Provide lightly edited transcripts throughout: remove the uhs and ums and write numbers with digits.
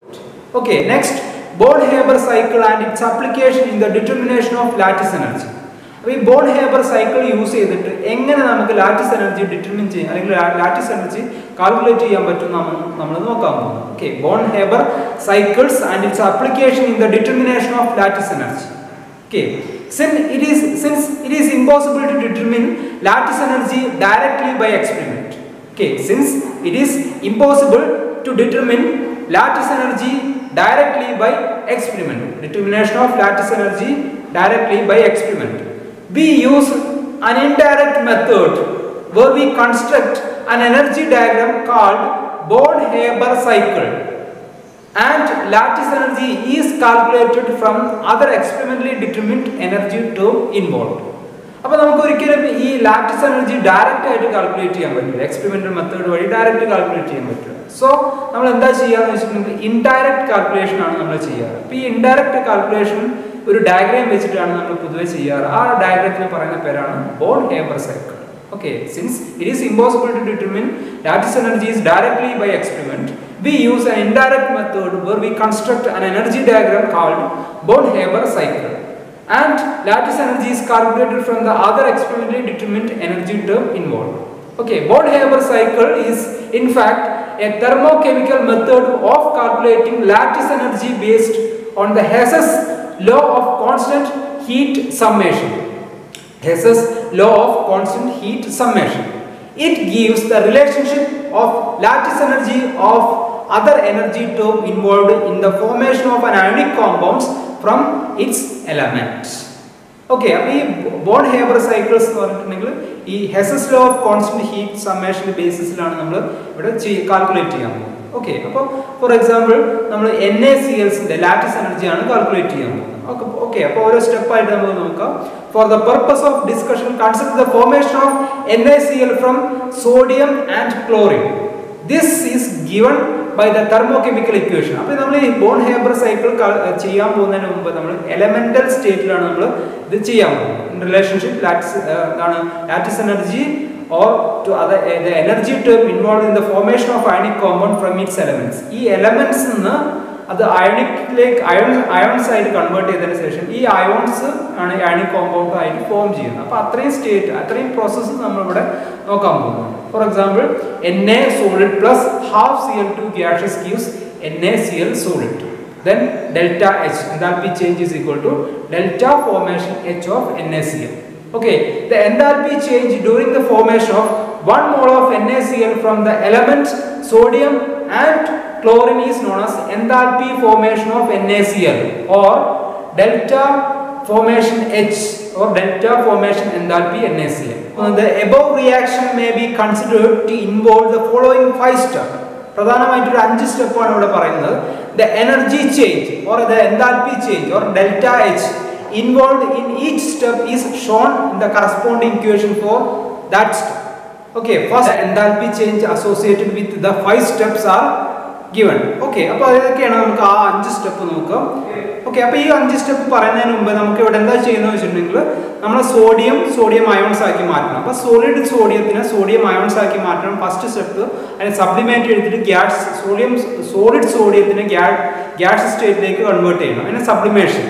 Okay, next, Born-Haber cycle and its application in the determination of lattice energy. We Born-Haber cycle use ചെയ്തിട്ട് എങ്ങനെ നമുക്ക് lattice energy determine ചെയ്യാം അല്ലെങ്കിൽ lattice energy calculate ചെയ്യാൻ പറ്റും നമ്മൾ നോക്കാൻ പോകുന്നു. Okay, Born-Haber cycles and its application in the determination of lattice energy. Okay, since it is impossible to determine lattice energy directly by experiment. Okay, since it is impossible to determine lattice energy directly by experiment, determination of lattice energy directly by experiment, we use an indirect method where we construct an energy diagram called Born-Haber cycle, and lattice energy is calculated from other experimentally determined energy term involved. അപ്പോൾ നമുക്ക് ഒരിക്കലും ഈ lattice energy direct ആയിട്ട് calculate ചെയ്യാൻ പറ്റില്ല, experimental method വഴി direct calculate ചെയ്യാൻ പറ്റില്ല. സോ നമ്മൾ എന്താ ചെയ്യാന്ന് വെച്ചിട്ടുണ്ടെങ്കിൽ ഇൻഡയറക്റ്റ് കാൽക്കുലേഷൻ ആണ് നമ്മൾ ചെയ്യാറ്. അപ്പോൾ ഈ ഇൻഡയറക്റ്റ് കാൽക്കുലേഷൻ ഒരു ഡയഗ്രാം വെച്ചിട്ടാണ് നമ്മൾ പൊതുവെ ചെയ്യാറ്. ആ ഡയഗ്രത്തിന് പറയുന്ന പേരാണ് Born-Haber cycle. Okay, since it is impossible to determine lattice energies directly by experiment, we use an indirect method where we construct an energy diagram called Born-Haber cycle, and lattice energy is calculated from the other experimentally determined energy term involved. Okay, Born-Haber cycle is in fact a thermochemical method of calculating lattice energy based on the Hess's law of constant heat summation. Hess's law of constant heat summation. It gives the relationship of lattice energy of other energy term involved in the formation of an ionic compounds from its elements. Okay, അപ്പോൾ ഈ Born-Haber cycles എന്ന് പറഞ്ഞിട്ടുണ്ടെങ്കിൽ ഈ Hess's law of constant heat summation ബേസിസിലാണ് നമ്മൾ ഇവിടെ calculate ചെയ്യാൻ പോകുന്നത്. Okay, അപ്പോൾ ഫോർ എക്സാമ്പിൾ നമ്മൾ NaClന്റെ ലാറ്റിസ് എനർജിയാണ് കാൽക്കുലേറ്റ് ചെയ്യാൻ പോകുന്നത്. ഓക്കെ, അപ്പോൾ ഓരോ സ്റ്റെപ്പായിട്ട് നമുക്ക് നോക്കാം. For the purpose of discussion consider the formation of NaCl from sodium and chlorine. This is given by the thermochemical equation. അപ്പോൾ നമ്മൾ ഈ Born-Haber cycle ചെയ്യാൻ പോകുന്നതിന് മുമ്പ് നമ്മൾ എലമെന്റൽ സ്റ്റേറ്റിലാണ് നമ്മൾ ഇത് ചെയ്യാൻ പോകുന്നത്. In relationship lattice energy or to other the energy term involved in the formation of ionic compound from its elements. ഈ എലമെന്റ്സ് നിന്ന് അത് അയോണിക്കിലേക്ക് അയോൺസ് ആയിട്ട് കൺവേർട്ട് ചെയ്തതിനു ശേഷം ഈ അയോൺസ് ആണ് അയോണിക് കോമ്പൗണ്ട് ആയിട്ട് ഫോം ചെയ്യുന്നത്. അപ്പോൾ അത്രയും പ്രോസസ്സ് നമ്മളിവിടെ നോക്കാൻ പോകുന്നു. For example Na solid plus half Cl2 gaseous gives NaCl solid. Then delta H, enthalpy change is equal to delta formation H of NaCl. Okay, the enthalpy change during the formation of 1 mole of NaCl from the elements sodium and chlorine is known as enthalpy formation of NaCl or delta formation H or delta formation enthalpy NaCl. The above reaction may be considered to involve the following 5 steps. പ്രധാനമായിട്ട് ഒരു 5 സ്റ്റെപ്പാണ് ഇവിടെ പറയുന്നത്. The energy change or the enthalpy change or delta H involved in each step is shown in the corresponding equation for that step. Okay, first enthalpy change associated with the 5 steps are given. Okay, അപ്പോൾ അതൊക്കെയാണ് നമുക്ക് ആ 5 step നോക്കാം. Okay, അപ്പോൾ ഈ 5 step പറയുന്നതിന് മുമ്പ് നമുക്ക് ഇവിടെ എന്താ ചെയ്യുന്നത് വെച്ചിട്ടുണ്ടെങ്കിൽ നമ്മൾ സോഡിയം അയോൺസ് ആക്കി മാറ്റണം. അപ്പോൾ സോളിഡ് സോഡിയത്തിനെ സോഡിയം അയോൺസ് ആക്കി മാറ്റണം ഫസ്റ്റ് സ്റ്റെപ്പ്. അതിന് സപ്ലിമെന്റ് എടുത്തിട്ട് സോളിഡ് സോഡിയത്തിനെ ഗ്യാസ് സ്റ്റേറ്റിലേക്ക് കൺവേർട്ട് ചെയ്യണം. അതിന് സപ്ലിമേഷൻ.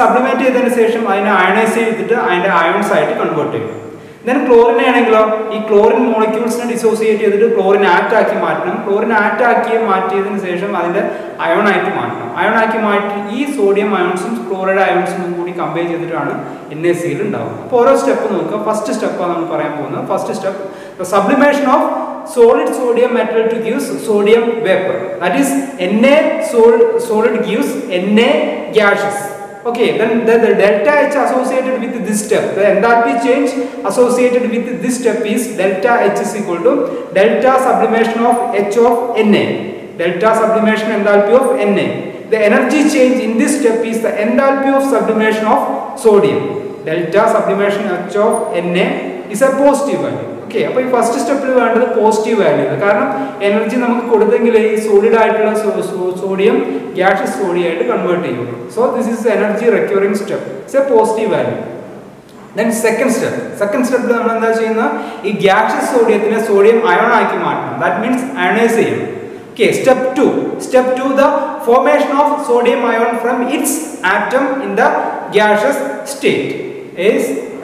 സപ്ലിമെന്റ് ചെയ്തതിനു ശേഷം അതിനെ അയണൈസ് ചെയ്തിട്ട് അതിന്റെ അയോൺസ് ആയിട്ട് കൺവേർട്ട് ചെയ്യണം. ദെൻ ക്ലോറിനെ ആണെങ്കിലോ ഈ ക്ലോറിൻ മോളിക്യൂൾസിനെ ഡിസോസിയേറ്റ് ചെയ്തിട്ട് ക്ലോറിൻ ആറ്റ് ആക്കി മാറ്റണം. ക്ലോറിൻ ആറ്റ് ആക്കി മാറ്റിയതിനു ശേഷം അതിന്റെ അയോൺ ആയിട്ട് മാറ്റണം. അയോൺ ആക്കി മാറ്റി ഈ സോഡിയം അയോൺസും ക്ലോറൈഡ് അയോൺസും കൂടി കമ്പയർ ചെയ്തിട്ടാണ് NaCl ഉണ്ടാവുന്നത്. അപ്പോൾ ഓരോ സ്റ്റെപ്പ് നോക്കുക. ഫസ്റ്റ് സ്റ്റെപ്പാണ് നമ്മൾ പറയാൻ പോകുന്നത്. First step sublimation of solid sodium metal to gives sodium vapor. That is Na solid gives Na gaseous. Okay, then the delta H associated with this step, the enthalpy change associated with this step is delta H is equal to delta sublimation of H of Na, delta sublimation enthalpy of Na. The energy change in this step is the enthalpy of sublimation of sodium. Delta sublimation H of Na is a positive value. Okay, അപ്പോൾ ഈ first സ്റ്റെപ്പിൽ വേണ്ടത് positive value ആണ്. കാരണം energy നമുക്ക് കൊടുത്തെങ്കിൽ ഈ solid ആയിട്ടുള്ള sodium gaseous sodium ആയിട്ട് കൺവേർട്ട് ചെയ്യുള്ളൂ. So this is energy requiring step. It's A positive value. Then second സ്റ്റെപ്പിൽ നമ്മൾ എന്താ ചെയ്യുന്നത്, ഈ ഗ്യാഷ്യസ് സോഡിയത്തിനെ സോഡിയം അയോൺ ആക്കി മാറ്റണം. ദാറ്റ് മീൻസ് അയണൈസ് ചെയ്യണം. Okay, step 2. Step 2, the formation of sodium ion from its atom in the gaseous state is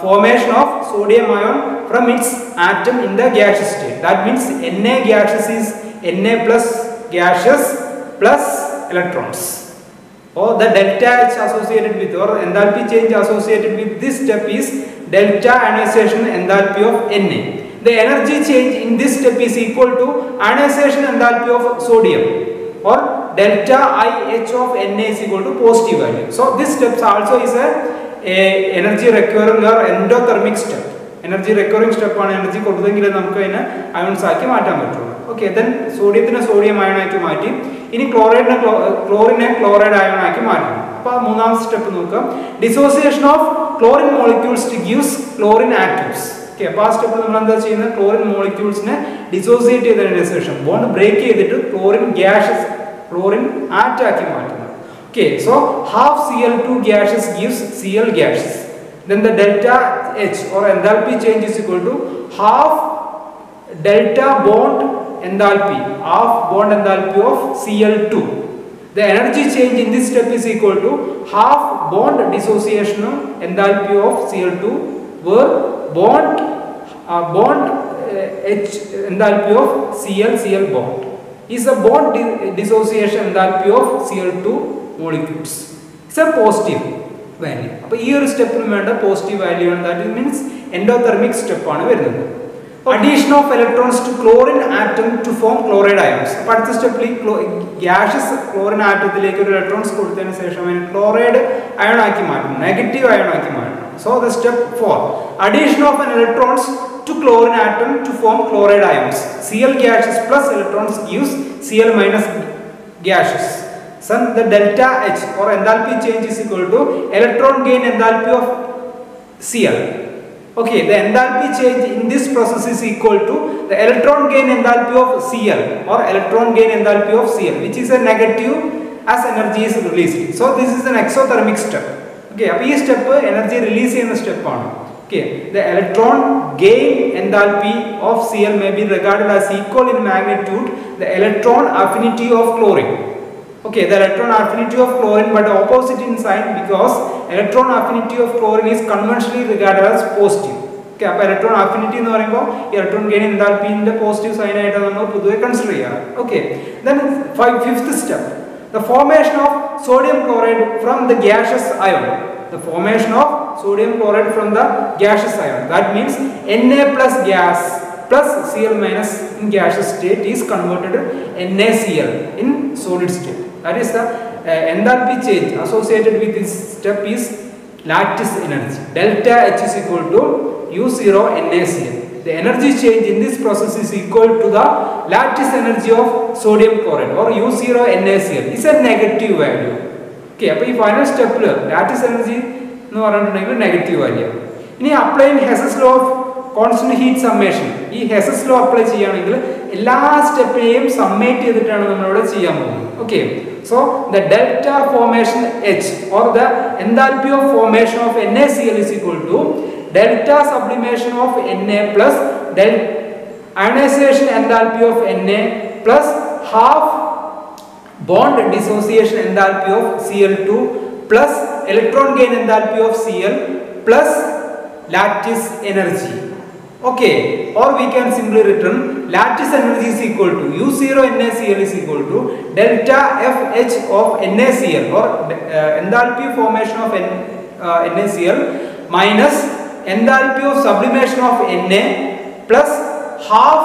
formation of sodium ion from its atom in the gaseous state. That means Na gaseous is Na plus gaseous plus electrons. Or the delta H associated with, or enthalpy change associated with this step is delta ionization enthalpy of Na. The energy change in this step is equal to ionization enthalpy of sodium, or delta IH of Na is equal to positive value. So this step also is a energy requiring or endothermic step. Energy requiring step on energy kodudengile namukku ina ions aaki maatan pattullu. Okay, then sodium sodium ion aaki maati. Ini chlorine chloride ion aaki maattam. Appo moonam step nokka, dissociation of chlorine molecules to gives chlorine atoms. Okay, appo step nammal endha cheyna chlorine molecules ne dissociate cheyidadine ശേഷം bond break ചെയ്തിട്ട് chlorine gases chlorine atom ആക്കി മാറ്റുന്നു. Okay, so half Cl2 gases gives Cl gases. Then the delta H or enthalpy change is equal to half delta bond enthalpy, half bond enthalpy of Cl2. The energy change in this step is equal to half bond dissociation enthalpy of Cl2, where bond H enthalpy of Cl bond is a bond dissociation enthalpy of Cl2 molecules. It's a positive value. So this step is a positive value, and that means endothermic step. Addition of electrons to chlorine atom to form chloride ions. But this step gaseous chlorine atom electrons chloride ion negative ion. So the step 4, addition of an electrons to chlorine atom to form chloride ions. Cl gases plus electrons gives Cl minus gases. So the delta H or enthalpy change is equal to electron gain enthalpy of Cl. Okay, the enthalpy change in this process is equal to the electron gain enthalpy of Cl or electron gain enthalpy of Cl, which is a negative as energy is released. So this is an exothermic step. Okay, this step energy release in the step on. Okay, the electron gain enthalpy of Cl may be regarded as equal in magnitude the electron affinity of chlorine. Okay, the electron affinity of chlorine but opposite in sign, because electron affinity of chlorine is conventionally regarded as positive. Okay, so electron affinity എന്ന് പറയുമ്പോൾ electron gain enthalpy ന്റെ positive sign ആയിട്ട് നമ്മൾ പൊതുവെ consider ചെയ്യാം. Okay, then fifth step, the formation of sodium chloride from the gaseous ion. The formation of sodium chloride from the gaseous ion, that means Na plus gas plus Cl minus in gaseous state is converted to NaCl in solid state. That is the enthalpy change associated with this step is lattice energy. Delta H is equal to U0 NaCl. The energy change in this process is equal to the lattice energy of sodium chloride or U0 NaCl. It's a negative value. Okay, so this final step lattice energy is negative value. Now applying Hess's law of constant heat summation. This Hess's law apply cheyanenkil ella steppeeyum summate cheyidittaanu nammal ivide cheyan പോകുന്നത്. Okay, so the delta formation H or the enthalpy of formation of NaCl is equal to delta sublimation of Na plus ionization enthalpy of Na plus half bond dissociation enthalpy of Cl2 plus electron gain enthalpy of Cl plus lattice energy. Okay, or we can simply written lattice energy is equal to U0 NaCl is equal to delta FH of NaCl or enthalpy formation of NaCl minus enthalpy of sublimation of Na plus half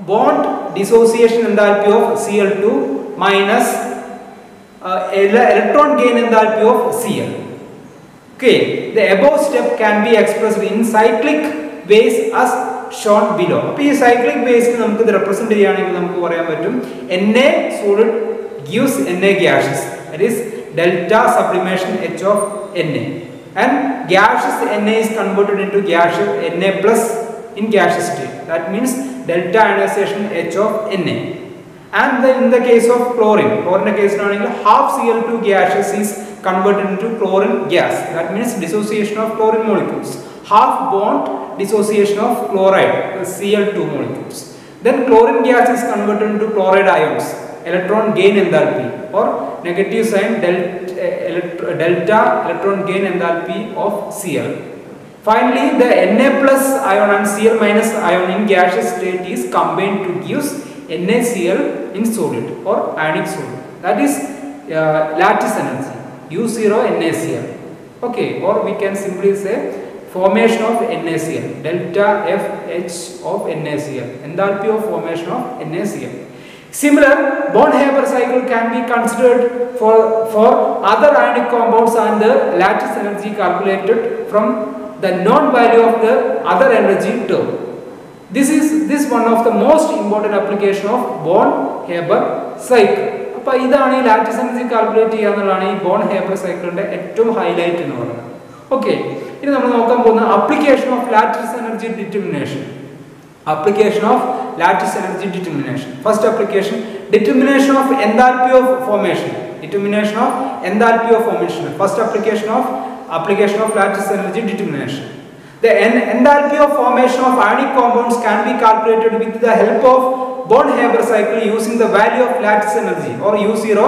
bond dissociation enthalpy of Cl2 minus electron gain enthalpy of Cl. Okay, the above step can be expressed in cyclic ways as shown below. Now, this cyclic ways we represent Na solid gives Na gases, that is delta sublimation H of Na, and gaseous Na is converted into gaseous Na plus in gaseous state, that means delta ionization H of Na. And then in the case of chlorine case half Cl2 gases is converted into chlorine gas, that means dissociation of chlorine molecules, half bond dissociation of chloride Cl2 molecules. Then chlorine gas is converted into chloride ions, electron gain enthalpy or negative sign delta electron gain enthalpy of Cl. Finally, the Na plus ion and Cl minus ion in gaseous state is combined to give NaCl in solid or ionic solid. That is lattice energy U0 NaCl. Okay, or we can simply say formation of NaCl, delta FH of NaCl, enthalpy of formation of NaCl. Similar, Born-Haber cycle can be considered for other ionic compounds and the lattice energy calculated from the known value of the other energy term. This is one of the most important application of Born-Haber cycle. അപ്പോൾ ഇതാണ് ഈ lattice energy calculate ചെയ്യുക എന്നുള്ളതാണ് ഈ Born-Haber സൈക്കിളിന്റെ ഏറ്റവും highlight എന്ന് പറയുന്നത്. ഓക്കെ, ഇനി നമ്മൾ നോക്കാൻ പോകുന്ന application of lattice energy determination. Application of lattice energy determination. First application, determination of enthalpy of formation. Determination of enthalpy of formation. First application of lattice energy determination. The enthalpy of formation of ionic compounds can be calculated with the help of Born-Haber cycle using the value of lattice energy or U0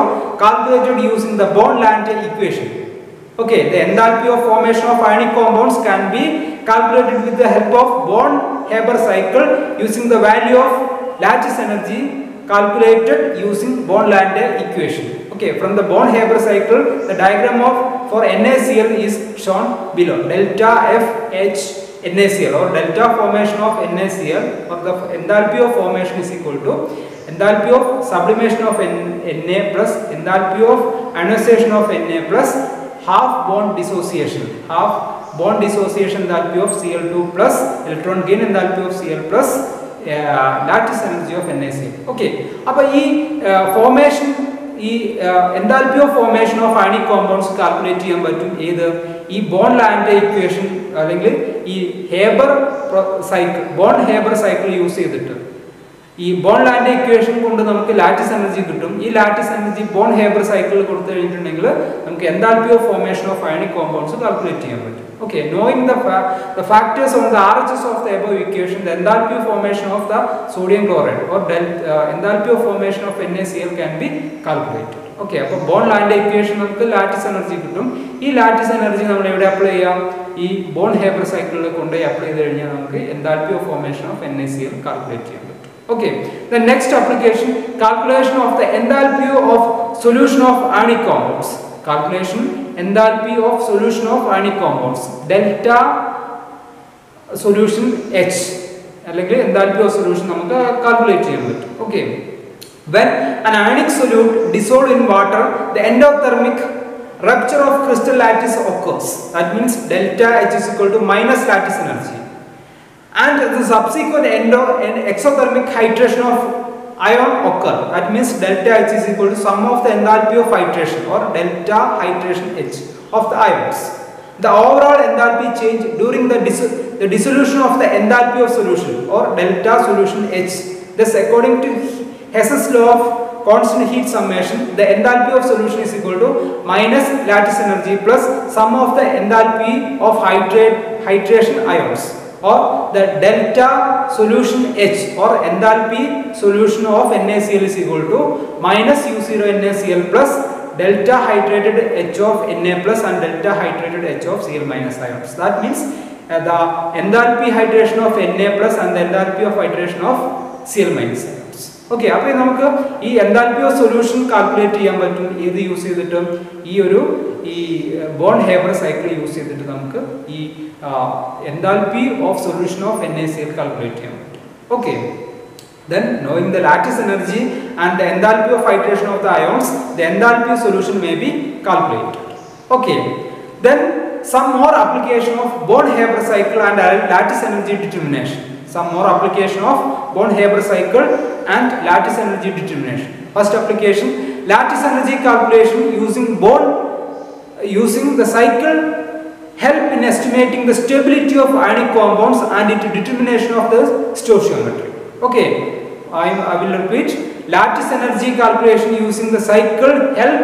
calculated using the Born-Lange equation. Okay, the enthalpy of formation of ionic compounds can be calculated with the help of Born-Haber cycle using the value of lattice energy calculated using Born-Lange equation. Okay, from the Born-Haber cycle, the diagram for NaCl is shown below. Delta FH NaCl or delta formation of NaCl or the enthalpy of formation is equal to enthalpy of sublimation of Na plus enthalpy of ionization of Na plus half bond dissociation enthalpy of Cl2 plus electron gain enthalpy of Cl plus lattice energy of NaCl. Okay, appo ee formation enthalpy of formation of ionic compounds calculate cheyan pattum either ee Born-Lange equation allengil ee Born-Haber cycle use ചെയ്തിട്ട് ഈ Born-Lange equation കൊണ്ട് നമുക്ക് lattice energy കിട്ടും. ഈ lattice energy Born-Haber cycle കൊടുത്തു കഴിഞ്ഞിട്ടുണ്ടെങ്കിൽ നമുക്ക് enthalpy of formation of ionic compounds calculate ചെയ്യാൻ പറ്റും. Okay, knowing the factors on the RHS of the above equation, the enthalpy of formation of the sodium chloride or enthalpy of formation of NaCl can be calculated. Okay, അപ്പോൾ Born-Lange equation നമുക്ക് lattice energy കിട്ടും. ഈ lattice energy നമ്മൾ എവിടെ apply ചെയ്യാം? ഈ Born-Haber cycle കൊണ്ടുപോയി apply ചെയ്ത് കഴിഞ്ഞാൽ നമുക്ക് enthalpy of formation of NaCl calculate ചെയ്യാം. Okay, the next application, calculation of the enthalpy of solution of ionic compounds. Calculation enthalpy of solution of ionic compounds. Delta solution H. അല്ലെങ്കിൽ enthalpy of solution നമുക്ക് calculate ചെയ്യാൻ പറ്റും. Okay, when an ionic solute dissolved in water, the endothermic rupture of crystal lattice occurs. That means delta H is equal to minus lattice energy. And the subsequent exothermic hydration of ion occur. That means delta H is equal to sum of the enthalpy of hydration or delta hydration H of the ions. The overall enthalpy change during the dissolution of the enthalpy of solution or delta solution H. Thus, according to Hess's law of constant heat summation, the enthalpy of solution is equal to minus lattice energy plus sum of the enthalpy of hydration ions. Or the delta solution H or enthalpy solution of NaCl is equal to minus U0 NaCl plus delta hydrated H of Na plus and delta hydrated H of Cl minus ions. That means the enthalpy hydration of Na plus and the enthalpy of hydration of Cl minus ions. Okay, അപ്പോൾ നമുക്ക് ഈ enthalpy of solution calculate ചെയ്യാൻ പറ്റും ഏത് use ചെയ്തിട്ട് ഈ Born-Haber cycle use ചെയ്തിട്ട് നമുക്ക് ഈ enthalpy of solution of NaCl calculate ചെയ്യാൻ പറ്റും. Okay, then knowing the lattice energy and the enthalpy of hydration of the ions, the enthalpy solution may be calculated. Okay, then some more application of Born-Haber cycle and lattice energy determination. Some more application of Born-Haber cycle and lattice energy determination. First application, lattice energy calculation using the cycle help in estimating the stability of ionic compounds and its determination of the stoichiometry. Okay, I will repeat. Lattice energy calculation using the cycle help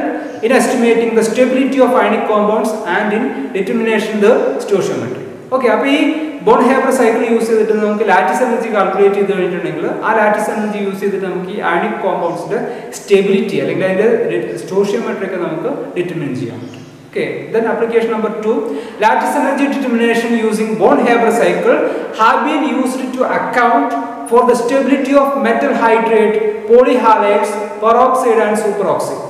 in estimating the stability of ionic compounds and in determination the stoichiometry. Okay, അപ്പോൾ ഈ bone Haber cycle use ചെയ്തിട്ട് നമുക്ക് lattice energy calculate ചെയ്ത് കഴിഞ്ഞിട്ടുണ്ടെങ്കിൽ ആ lattice energy use ചെയ്തിട്ട് നമുക്ക് ഈ അയോണിക് കോമ്പൗണ്ട്സിന്റെ സ്റ്റെബിലിറ്റി അല്ലെങ്കിൽ അതിന്റെ സ്റ്റോഷിയോമെട്രി ഒക്കെ നമുക്ക് ഡിറ്റർമിൻ ചെയ്യാൻ പറ്റും. Okay, then application number 2, lattice energy determination using Born-Haber cycle have been used to account for the stability of metal hydrate, polyhalides, peroxide and superoxide.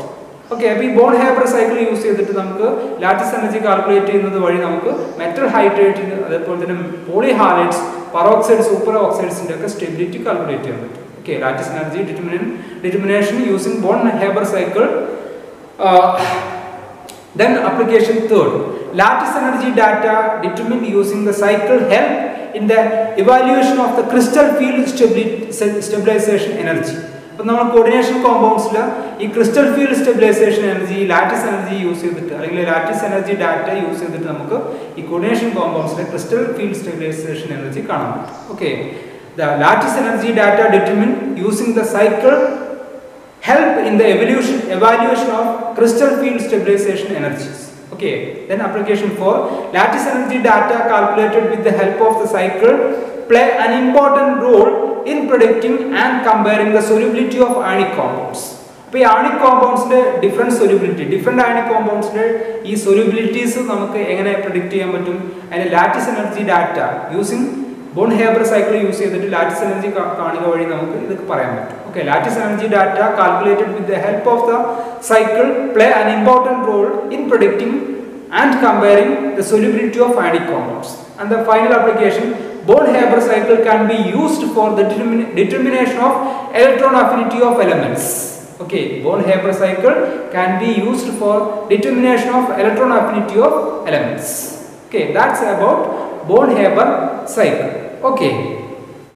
Okay, അപ്പോൾ ഈ Born-Haber cycle യൂസ് ചെയ്തിട്ട് നമുക്ക് ലാറ്റിസ് എനർജി കാൽക്കുലേറ്റ് ചെയ്യുന്നത് വഴി നമുക്ക് metal hydrate അതേപോലെ തന്നെ പോളിഹാലൈഡ്സ്, peroxide, super ഓക്സൈഡ്സിന്റെ ഒക്കെ സ്റ്റെബിലിറ്റി കാൽക്കുലേറ്റ് ചെയ്യാൻ പറ്റും. Okay, lattice energy determination using Born-Haber cycle. Then application 3, lattice energy data determined using the cycle help in the evaluation of the crystal field stabilization energy. അപ്പോൾ നമ്മൾ coordination കോമ്പൗണ്ട്സിൽ ഈ crystal field stabilization energy, lattice energy use ചെയ്തിട്ട് അല്ലെങ്കിൽ lattice energy data use ചെയ്തിട്ട് നമുക്ക് ഈ coordination കോമ്പൗണ്ട്സിലെ ക്രിസ്റ്റൽ ഫീൽഡ് സ്റ്റെബിലൈസേഷൻ എനർജി കാണാൻ പറ്റും. Okay, the lattice energy data determined using the cycle help in the evaluation of crystal field stabilization energies. Okay, then application 4, lattice energy data calculated with the help of the cycle play an important role in predicting and comparing the solubility of ionic compounds. അപ്പോൾ ഈ ionic compoundsന്റെ different solubility, different ionic compoundsന്റെ ഈ solubilities നമുക്ക് എങ്ങനെ predict ചെയ്യാൻ പറ്റും? അതിന്റെ lattice energy data using Born-Haber cycle use ചെയ്തിട്ട് ലാറ്റിസ് എനർജി കാണുക വഴി നമുക്ക് ഇതൊക്കെ പറയാൻ പറ്റും. Okay, lattice energy data calculated with the help of the cycle play an important role in predicting and comparing the solubility of ionic compounds. And the final application, Born-Haber cycle can be used for the determination of electron affinity of elements. Okay, Born-Haber cycle can be used for determination of electron affinity of elements. Okay, that's about Born-Haber cycle. Okay.